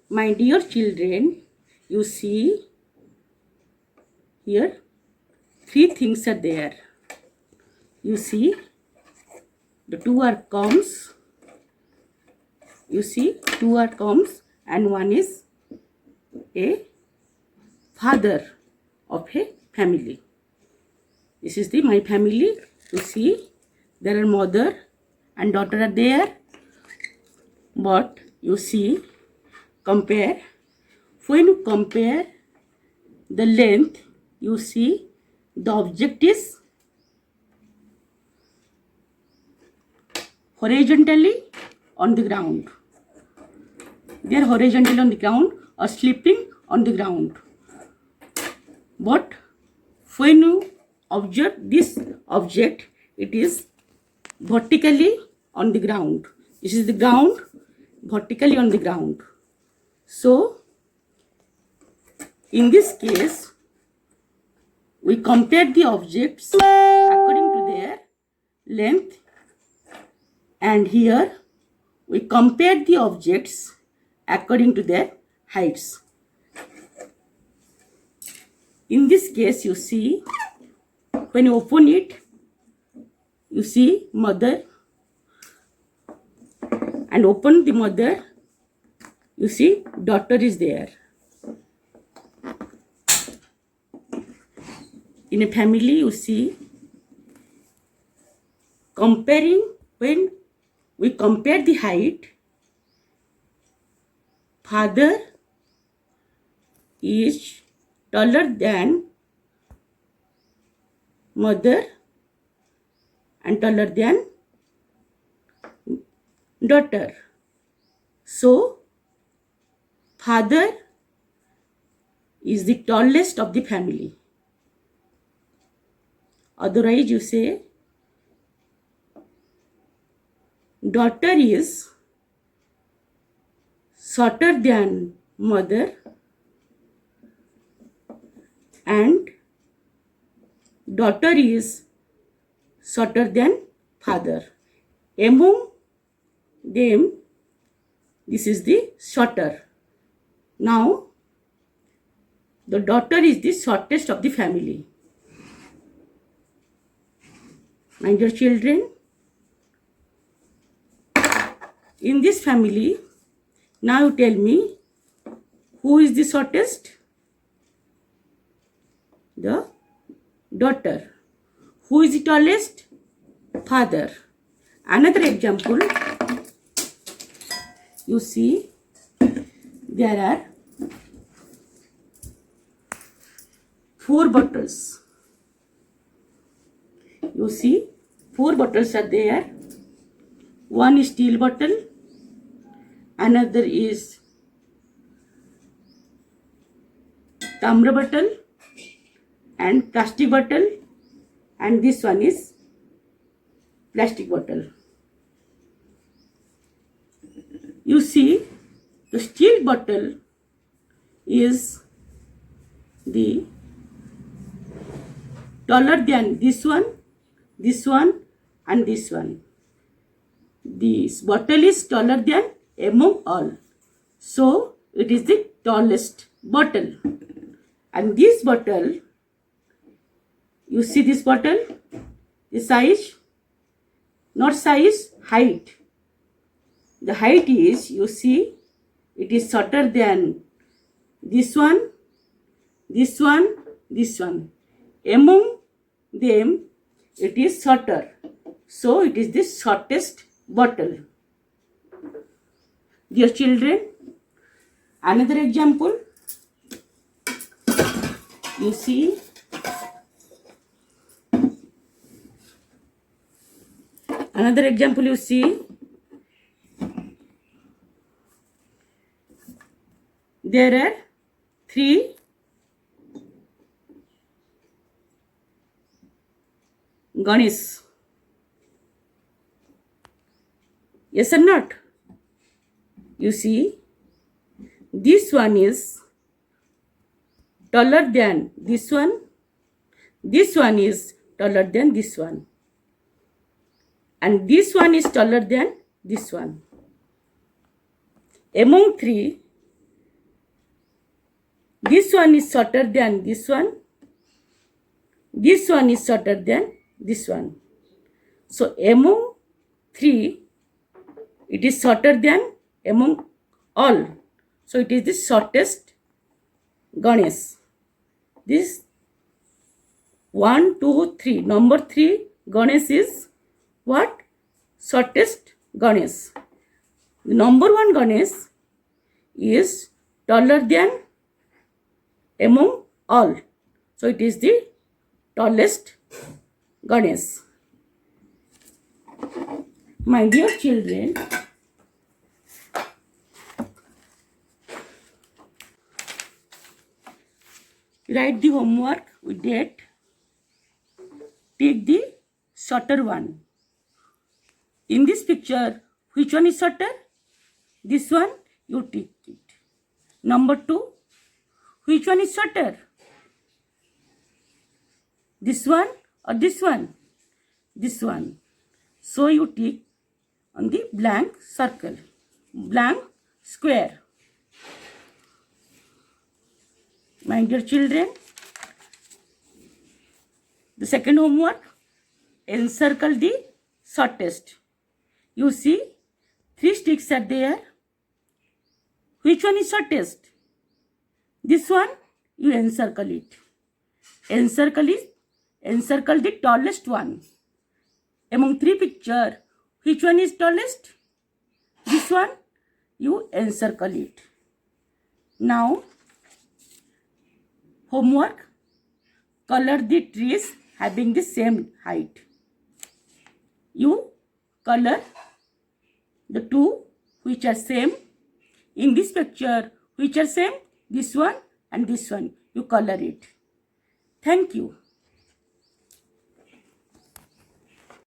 My dear children, you see here three things are there. You see the two are comes. You see two are comes and one is a father of a family. This is the my family. You see there are mother and daughter are there. But you see compare. When you compare the length, you see the object is horizontally on the ground. They are horizontally on the ground or sleeping on the ground. But when you observe this object, it is vertically on the ground. This is the ground, vertically on the ground. So, in this case, we compare the objects according to their length, and here we compare the objects according to their heights. In this case, you see, when you open it, you see mother, and open the mother, you see daughter is there. In a family, you see, comparing, when we compare the height, father is taller than mother and taller than daughter. So, father is the tallest of the family. Otherwise, you say daughter is shorter than mother and daughter is shorter than father. Among them, this is the shorter. Now, the daughter is the shortest of the family. My dear children, in this family, now you tell me, who is the shortest? The daughter. Who is the tallest? Father. Another example, you see, there are 4 bottles. You see, 4 bottles are there. One is steel bottle, another is tamra bottle and plastic bottle, and this one is plastic bottle. You see, the steel bottle is the taller than this one, and this one. This bottle is taller than among all. So, it is the tallest bottle. And this bottle, you see this bottle, the size, not size, height. The height is, you see, it is shorter than this one, this one, this one. Among them, it is shorter. So, it is the shortest bottle. Dear children, another example, you see, another example you see, there are 3 Ganesh. Yes or not? You see, this one is taller than this one is taller than this one, and this one is taller than this one. Among 3, This one is shorter than this one. This one is shorter than this one. So among three, it is shorter than among all. So it is the shortest Ganesh. This 1, 2, 3. Number 3 Ganesh is what? Shortest Ganesh. The number 1 Ganesh is taller than among all. So it is the tallest Ganesh. My dear children, write the homework with date. Take the shorter one. In this picture, which one is shorter? This one, you take it. Number 2, which one is shorter? This one or this one? This one. So you tick on the blank circle, blank square. My dear children, the second homework, encircle the shortest. You see 3 sticks are there. Which one is shortest? This one, you encircle it. Encircle the tallest one. Among 3 pictures, which one is tallest? This one, you encircle it. Now, homework, color the trees having the same height. You color the 2 which are same. In this picture, which are same? This one and this one. You color it. Thank you.